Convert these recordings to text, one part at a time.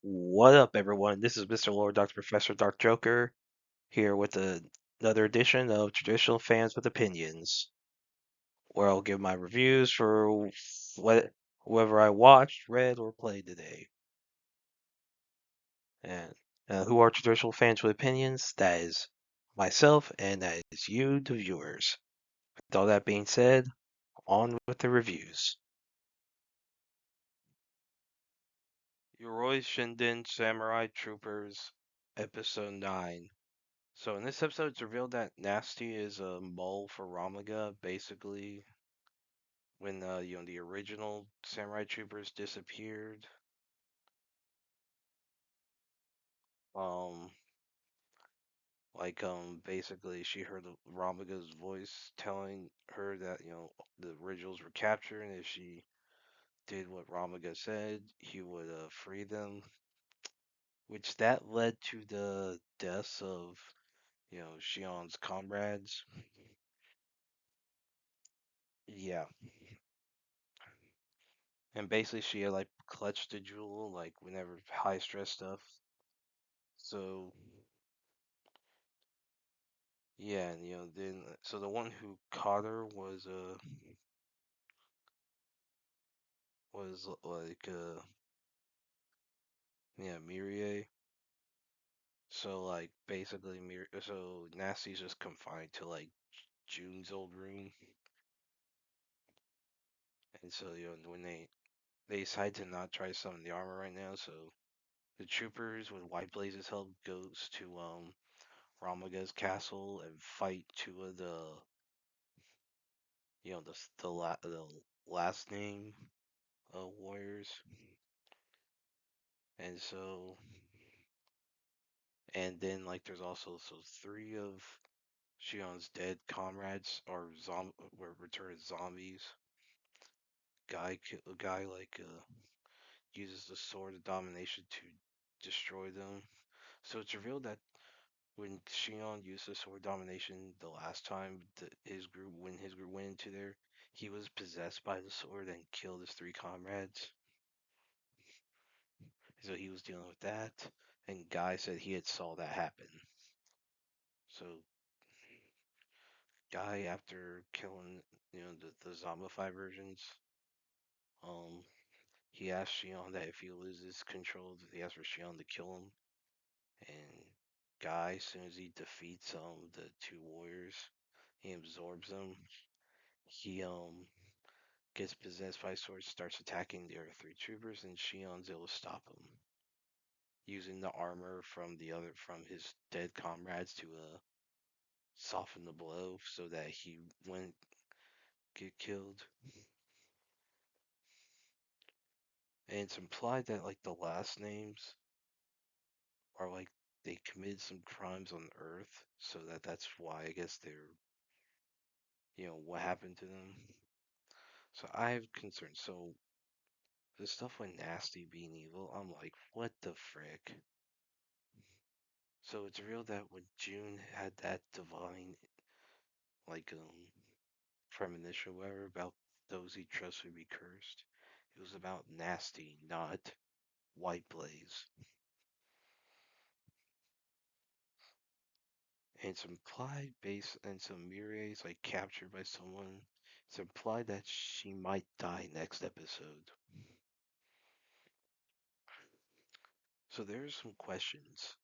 What up, everyone? This is Mr. Lord, Dr. Professor, Dark Joker, here with another edition of Traditional Fans with Opinions, where I'll give my reviews for whoever I watched, read, or played today. And who are traditional fans with opinions? That is myself, and that is you, the viewers. With all that being said, on with the reviews. Yoroi Shin Samurai Troopers, Episode 9. So in this episode, it's revealed that Nasty is a mole for Ramaga. Basically, when the original Samurai Troopers disappeared, um, basically she heard Ramaga's voice telling her that the originals were captured, and if she did what Ramaga said, he would free them. Which that led to the deaths of Shion's comrades. Yeah. And basically, she had like clutched the jewel, like whenever high stress stuff. So yeah, and then so the one who caught her was like yeah, Mirie. So like basically so Nasty's just confined to like June's old room, and so when they decide to not try to summon the armor right now, so the troopers with White Blaze's help goes to Ramaga's castle and fight two of the last name warriors, and so and then like there's also three of Shion's dead comrades are were returned zombies. A guy uses the sword of domination to destroy them. So it's revealed that when Shion used the sword of domination the last time, his group went into there, he was possessed by the sword and killed his three comrades. So he was dealing with that, and Guy said he had saw that happen. So Guy, after killing the zombified versions, um, he asked Shion that if he loses control, he asked for Shion to kill him. And Guy, as soon as he defeats the two warriors, he absorbs them. He gets possessed by swords, starts attacking the other three troopers, and Shion's able to stop him using the armor from his dead comrades to soften the blow so that he wouldn't get killed. And it's implied that like the last names are like they committed some crimes on Earth, so that's why I guess they're what happened to them. So I have concerns. So the stuff with Nasty being evil, I'm like, what the frick? So it's real that when June had that divine like premonition or whatever about those he trusts would be cursed, it was about Nasty, not White Blaze. And it's implied based and so Mirie is like captured by someone. It's implied that she might die next episode. So there's some questions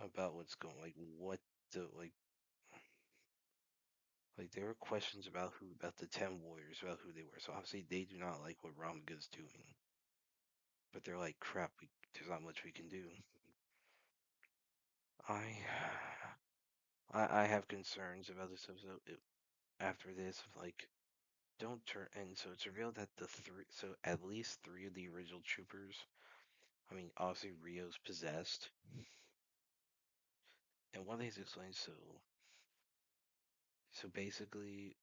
about what's going like what the like there were questions about the 10 warriors about who they were. So obviously they do not like what Ramaga's doing. But they're like crap, there's not much we can do. I I have concerns about this episode after this like don't turn and so it's revealed that at least three of the original troopers, I mean obviously Rio's possessed, and one of these explains so basically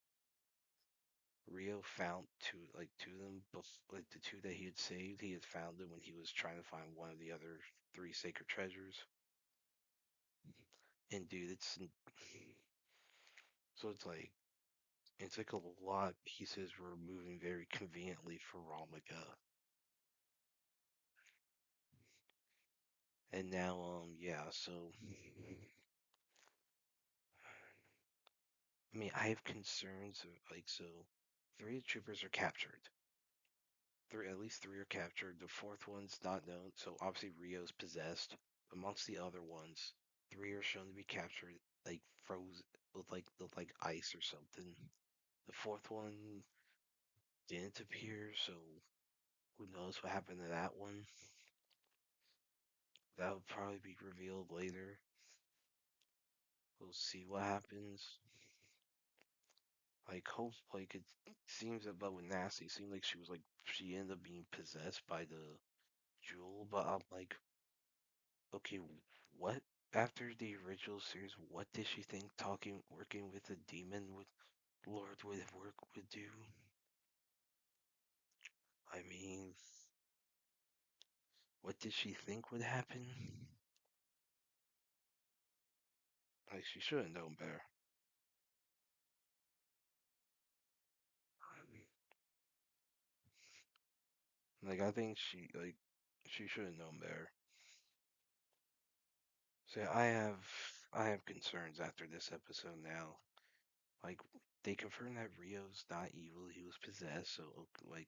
Rio found two of them, like the two that he had saved, he had found them when he was trying to find one of the other three sacred treasures. And dude, it's like a lot of pieces were moving very conveniently for Ramaga. And now, yeah. So, I mean, I have concerns. Like, so, three troopers are captured. Three, at least three are captured. The fourth one's not known. So obviously Rio's possessed. Amongst the other ones, three are shown to be captured, like froze with like ice or something. The fourth one didn't appear, so who knows what happened to that one? That will probably be revealed later. We'll see what happens. Like hope, like it seems that, but with Nasty, it seemed like she ended up being possessed by the jewel. But I'm like, okay, what after the original series? What did she think working with a demon with Lord would do? I mean, what did she think would happen? Like she should have known better. Like I think she should have known better. So I have concerns after this episode now. Like they confirmed that Rio's not evil; he was possessed. So like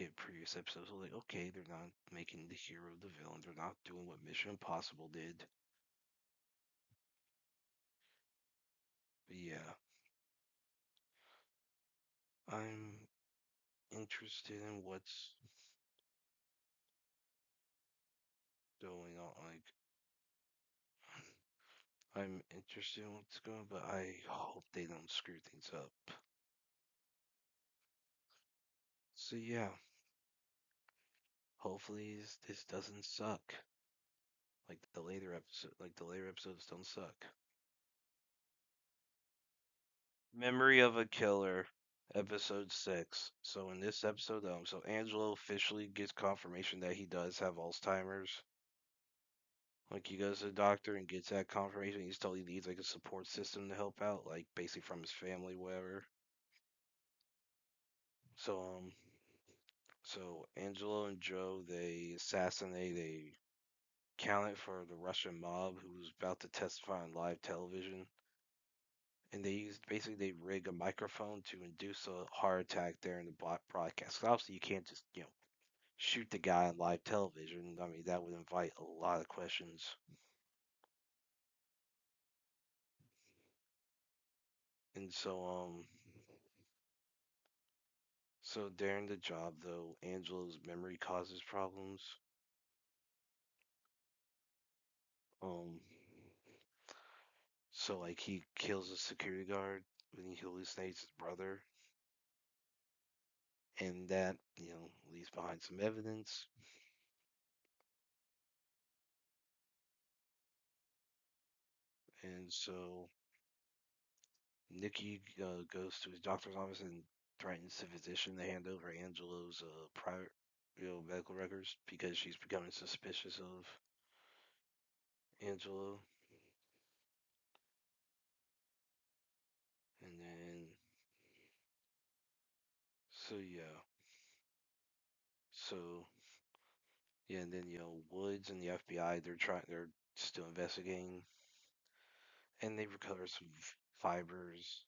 in previous episodes, so like okay, they're not making the hero the villain. They're not doing what Mission Impossible did. But yeah, I'm interested in what's going on. Like I'm interested in what's going, but I hope they don't screw things up. So yeah, hopefully this doesn't suck. Like the later episodes don't suck. Memory of a Killer, episode 6. So in this episode, so Angelo officially gets confirmation that he does have Alzheimer's. Like he goes to the doctor and gets that confirmation. He's told he needs like a support system to help out, like basically from his family, whatever. So so Angelo and Joe they assassinate a accountant for the Russian mob who was about to testify on live television. And they rig a microphone to induce a heart attack during the broadcast. 'Cause obviously, you can't just shoot the guy on live television. I mean, that would invite a lot of questions. And so during the job though, Angelo's memory causes problems. Um, so like he kills a security guard when he hallucinates his brother, and that leaves behind some evidence. And so Nikki goes to his doctor's office and threatens the physician to hand over Angelo's private, medical records because she's becoming suspicious of Angelo. And then, so yeah, so yeah, and then Woods and the FBI they're still investigating, and they recover some fibers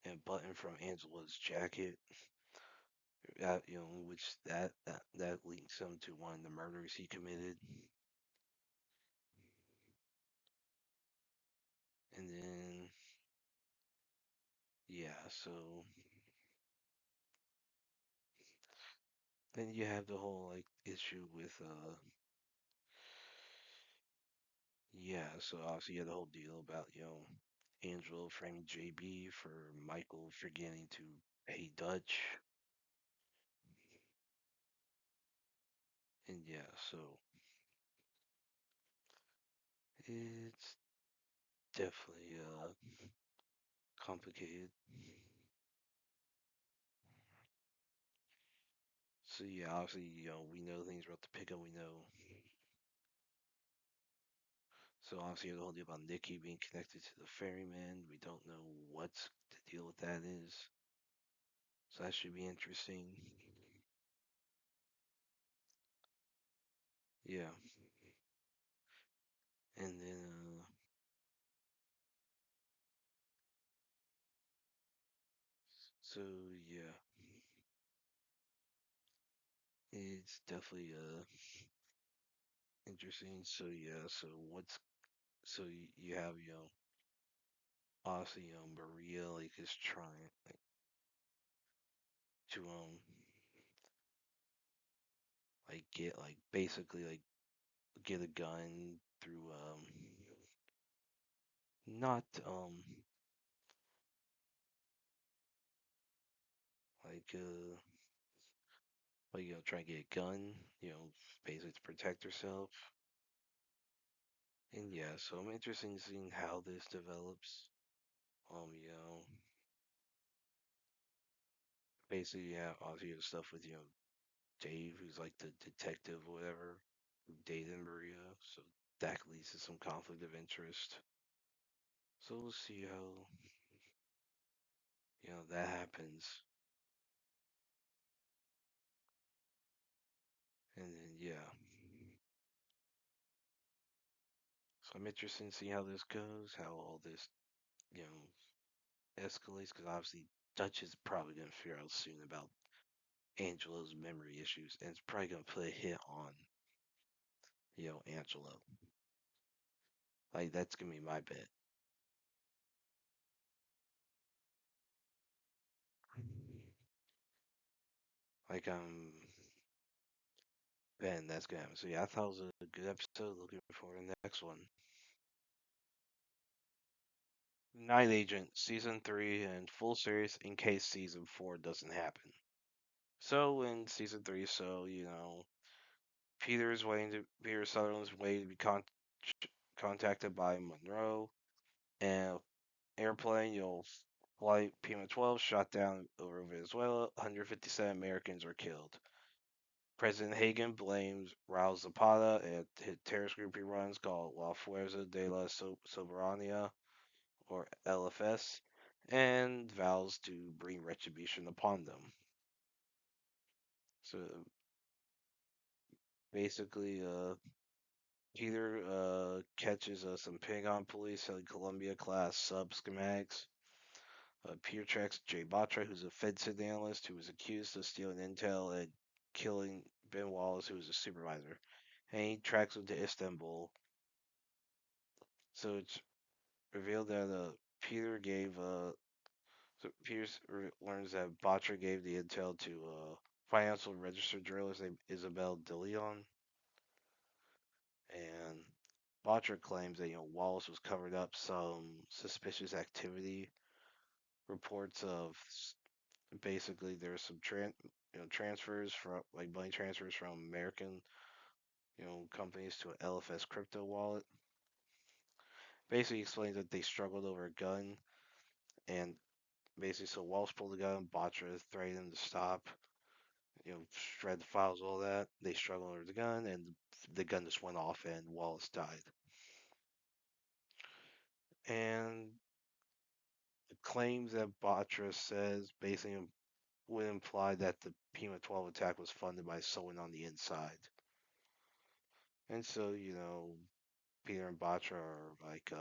and a button from Angelo's jacket. Which that links him to one of the murders he committed. And then yeah, so then you have the whole like issue with yeah, so obviously you have the whole deal about Angelo framing JB for Michael forgetting to pay Dutch. And yeah, so it's definitely complicated. So yeah, obviously, we know things about the pickup, we know. So obviously the whole deal about Nikki being connected to the ferryman. We don't know what's the deal with that is. So that should be interesting. Yeah. And then, so yeah, it's definitely interesting. So yeah, you have obviously Maria like is trying like to like get like basically like get a gun through not like try to get a gun, basically to protect herself. And yeah, so I'm interested in seeing how this develops. You know, basically yeah, obviously the stuff with Dave, who's like the detective or whatever, who dated Maria, so that leads to some conflict of interest. So we'll see how that happens. And then yeah, so I'm interested in seeing how this goes, how all this you know escalates, because obviously Dutch is probably gonna figure out soon about Angelo's memory issues, and it's probably gonna put a hit on Angelo. Like that's gonna be my bet. Like Ben, that's gonna happen. So yeah, I thought it was a good episode. Looking forward to the next one. Night Agent season 3 and full series in case season 4 doesn't happen. So in season 3, Peter Sutherland's waiting to be contacted by Monroe, and airplane, flight Pima-12 shot down over Venezuela. 157 Americans are killed. President Hagen blames Raul Zapata and his terrorist group he runs called La Fuerza de la Soberania, or LFS, and vows to bring retribution upon them. So basically, Peter catches some Pentagon police selling Columbia class sub schematics. Peter tracks Jay Batra, who's a FedSig analyst who was accused of stealing intel and killing Ben Wallace, who was a supervisor. And he tracks him to Istanbul. So it's revealed that Peter gave so Pierce learns that Batra gave the intel to financial registered journalist named Isabel De Leon, and Batra claims that Wallace was covered up some suspicious activity. Reports of basically there's some transfers from like money transfers from American companies to an LFS crypto wallet. Basically explains that they struggled over a gun, and basically so Wallace pulled the gun, Batra threatened him to stop, shred the files, all that. They struggled over the gun, and the gun just went off, and Wallace died. And the claims that Batra says basically would imply that the Pima 12 attack was funded by someone on the inside. And so, Peter and Batra are like,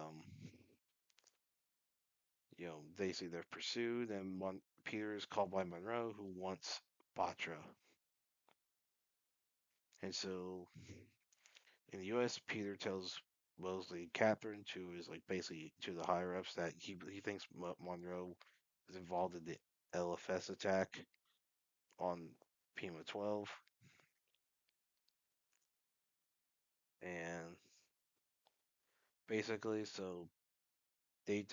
basically they're pursued, and Peter is called by Monroe, who wants Batra. And so in the U.S., Peter tells Mosley Catherine, to is like basically to the higher ups, that he thinks Monroe is involved in the LFS attack on Pima 12, and basically so they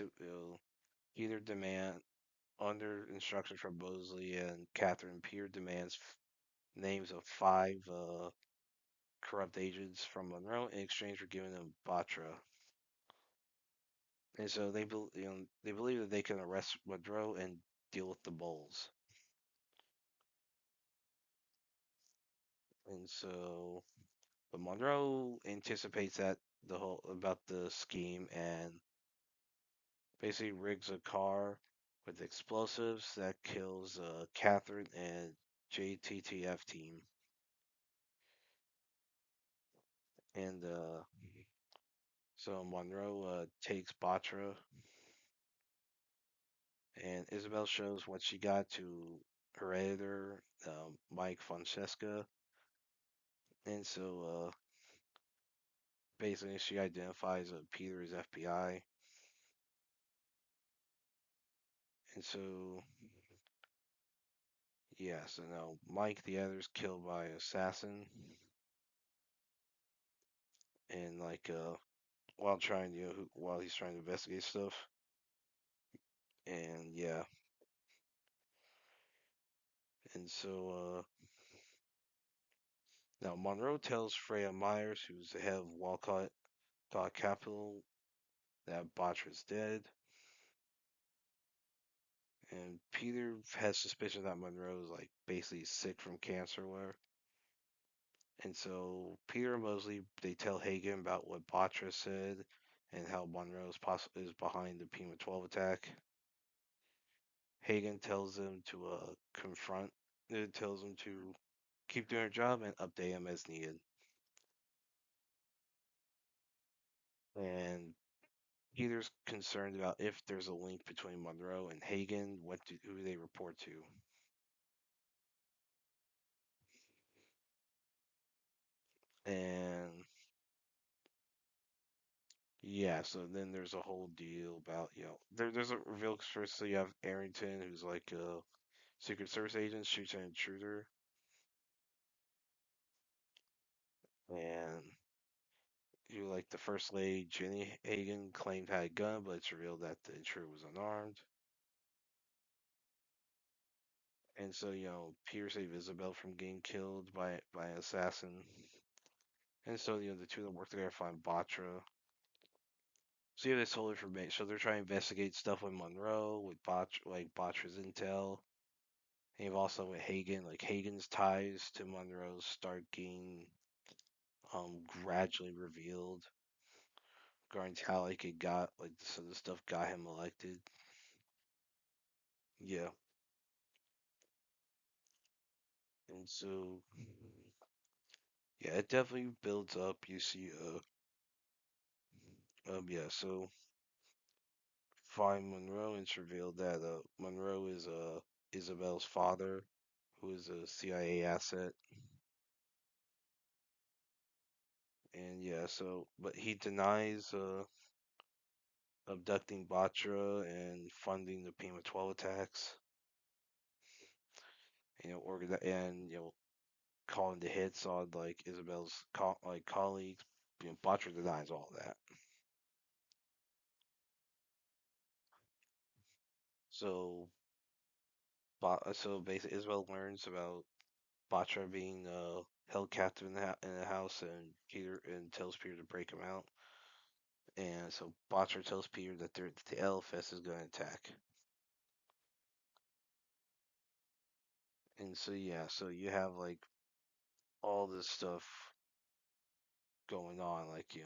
Peter demand under instructions from Mosley and Catherine. Peter demands names of 5 corrupt agents from Monroe in exchange for giving them Batra. And so they believe that they can arrest Monroe and deal with the Bulls. And so, but Monroe anticipates that the whole about the scheme, and basically rigs a car with explosives that kills Catherine and JTTF team. And So Monroe takes Batra, and Isabel shows what she got to her editor, Mike Francesca, and so basically she identifies Peter as FBI, and so yeah, so now Mike the editor's killed by an assassin, and like while trying while he's trying to investigate stuff, and yeah, and so now Monroe tells Freya Myers, who's the head of Walcott Capital, that Batra's dead. And Peter has suspicion that Monroe is like basically sick from cancer, or whatever. And so Peter and Mosley they tell Hagen about what Batra said and how Monroe is behind the Pima 12 attack. Hagen tells them to confront. It tells them to keep doing their job and update him as needed. And Peter's concerned about if there's a link between Monroe and Hagen, who they report to. And yeah, so then there's a whole deal about, there's a reveal first. So you have Arrington, who's like a Secret Service agent, shoots an intruder, and you like the first lady, Jenny Hagen, claimed had a gun, but it's revealed that the intruder was unarmed. And so, Peter saved Isabel from getting killed by an assassin. And so, the two of them work together to find Batra. So you have this whole information. So they're trying to investigate stuff with Monroe, with Batra's intel. And you've also with Hagen, like Hagen's ties to Monroe start getting gradually revealed. Regarding to how like it got like so the stuff got him elected. Yeah. And so yeah, it definitely builds up. You see yeah, so find Monroe, and it's revealed that Monroe is Isabel's father, who is a CIA asset. And yeah, so but he denies abducting Batra and funding the Pima 12 attacks. And calling the hits on like Isabel's colleagues. Batra denies all that. So so basically Isabel learns about Batra being held captive in the house, and Peter and tells Peter to break him out. And so Batra tells Peter that the LFS is going to attack. And so yeah, so you have like all this stuff going on, like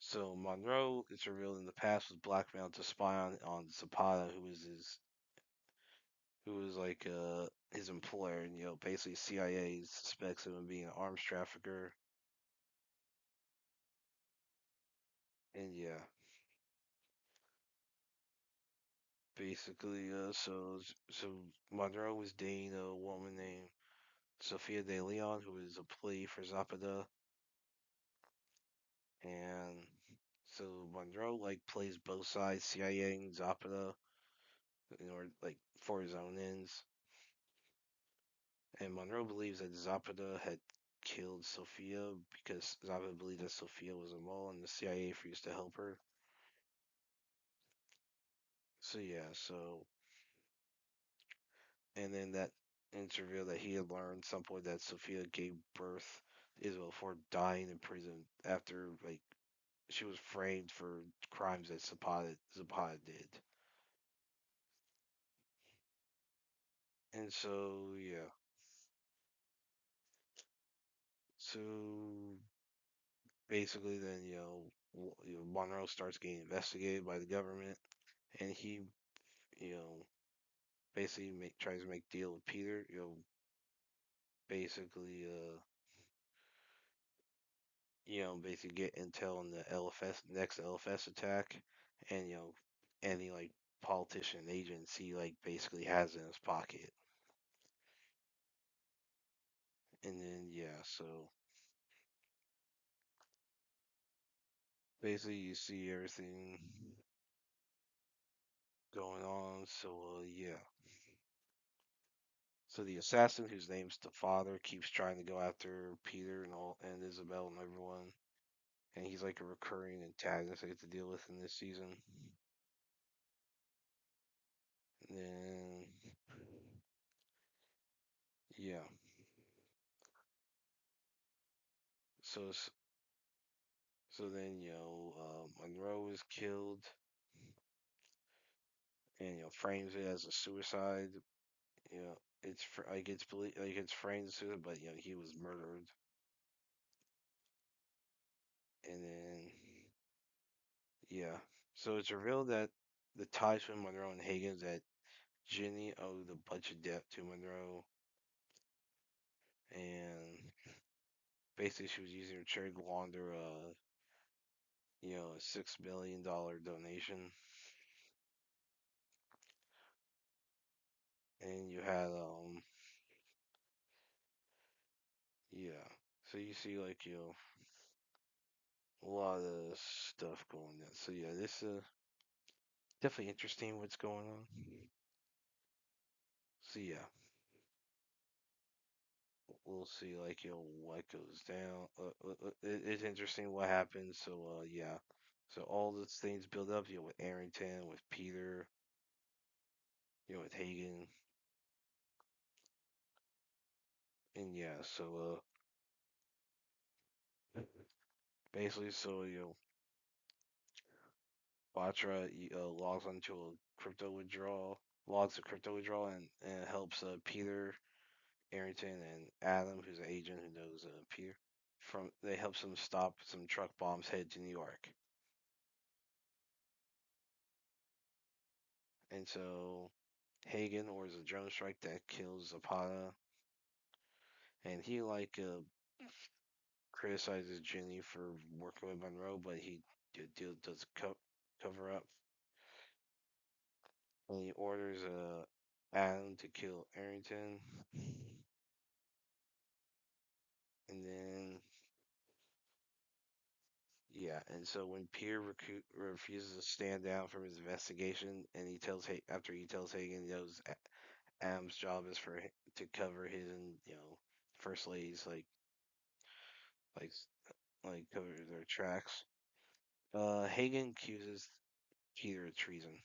So Monroe, it's revealed in the past, was blackmailed to spy on Zapata, who was like his employer, and basically CIA suspects him of being an arms trafficker, and yeah, basically so Monroe was dating a woman named Sophia De Leon, who is a plea for Zapata, and so Monroe like plays both sides, CIA and Zapata, in order like for his own ends. And Monroe believes that Zapata had killed Sophia because Zapata believed that Sophia was a mole and the CIA refused to help her. So yeah, and then that it's revealed that he had learned some point that Sophia gave birth to Isabel before dying in prison after like she was framed for crimes that Zapata did. And so yeah, so basically then Monroe starts getting investigated by the government, and he you know basically tries to make deal with Peter. Basically basically get intel on the LFS next LFS attack, and any like politician agents he like basically has in his pocket. And then yeah, so basically you see everything going on. So yeah. So the assassin, whose name's the father, keeps trying to go after Peter and Isabel and everyone, and he's like a recurring antagonist I get to deal with in this season. And then yeah, so so then Monroe is killed, and frames it as a suicide. Like it's framed as suicide, but he was murdered. And then yeah, so it's revealed that the ties between Monroe and Hagen is that Ginny owed a bunch of debt to Monroe, and basically she was using her charity to launder a $6 million donation. And you had yeah, so you see like a lot of stuff going on. So yeah, this definitely interesting what's going on. So yeah, we'll see like what goes down. It's interesting what happens. So yeah, so all those things build up. With Arrington, with Peter, with Hagen, and yeah. So basically, so Batra logs a crypto withdrawal, and helps Peter, Arrington, and Adam, who's an agent who knows Peter. They helps him stop some truck bombs headed to New York. And so Hagen orders a drone strike that kills Zapata, and he criticizes Ginny for working with Monroe, but he does cover up, and he orders Adam to kill Arrington, and then yeah, and so when Pierre refuses to stand down from his investigation, and after he tells Hagen, Adam's job is to cover his and first lady's like like cover their tracks. Hagen accuses Peter of treason.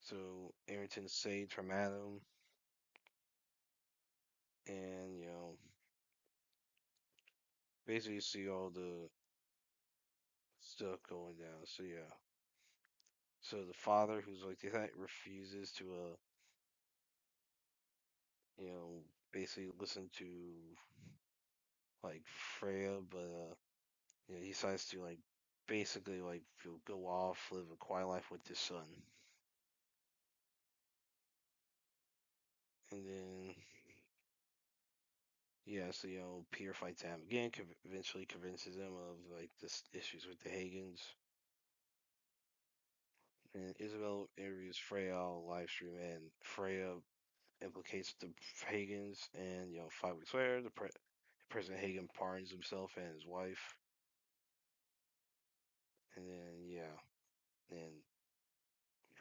So Arrington's saved from Adam, and basically you see all the stuff going down. So yeah, so the father, who's like the guy, refuses to you know basically listen to like Freya, but he decides to like basically like go off, live a quiet life with his son, and then yeah, so Peter fights Am again, eventually convinces him of like this issues with the Hagens, and Isabel interviews Freya on live stream, and Freya implicates the Hagens, and 5 weeks later, President Hagen pardons himself and his wife, and then yeah, and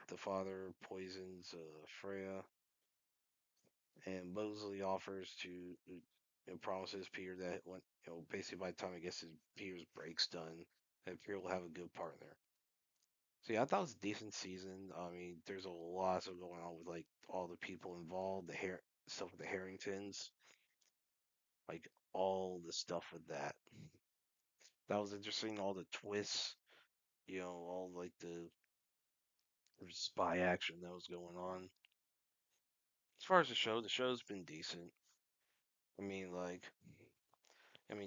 the father poisons Freya, and Mosley offers to promises Peter that when basically by the time I guess his Peter's break's done, that Peter will have a good partner. So yeah, I thought it was a decent season. I mean, there's a lot of going on with like all the people involved, the hair stuff with the Harringtons, like all the stuff with that. That was interesting. All the twists, all like the spy action that was going on. As far as the show's been decent. I mean,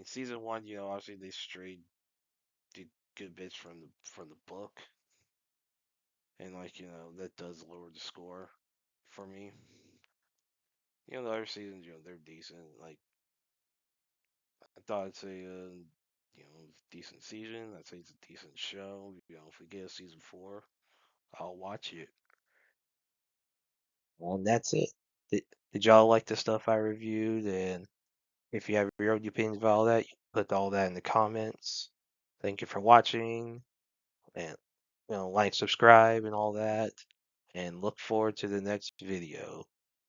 season one, obviously they strayed did good bits from the book, and that does lower the score for me. The other seasons, they're decent. Like I thought I'd say decent season. I'd say it's a decent show. If we get a season 4, I'll watch it. Well, and that's it. Did y'all like the stuff I reviewed? And if you have your own opinions about all that, you can put all that in the comments. Thank you for watching, and like, subscribe, and all that. And look forward to the next video.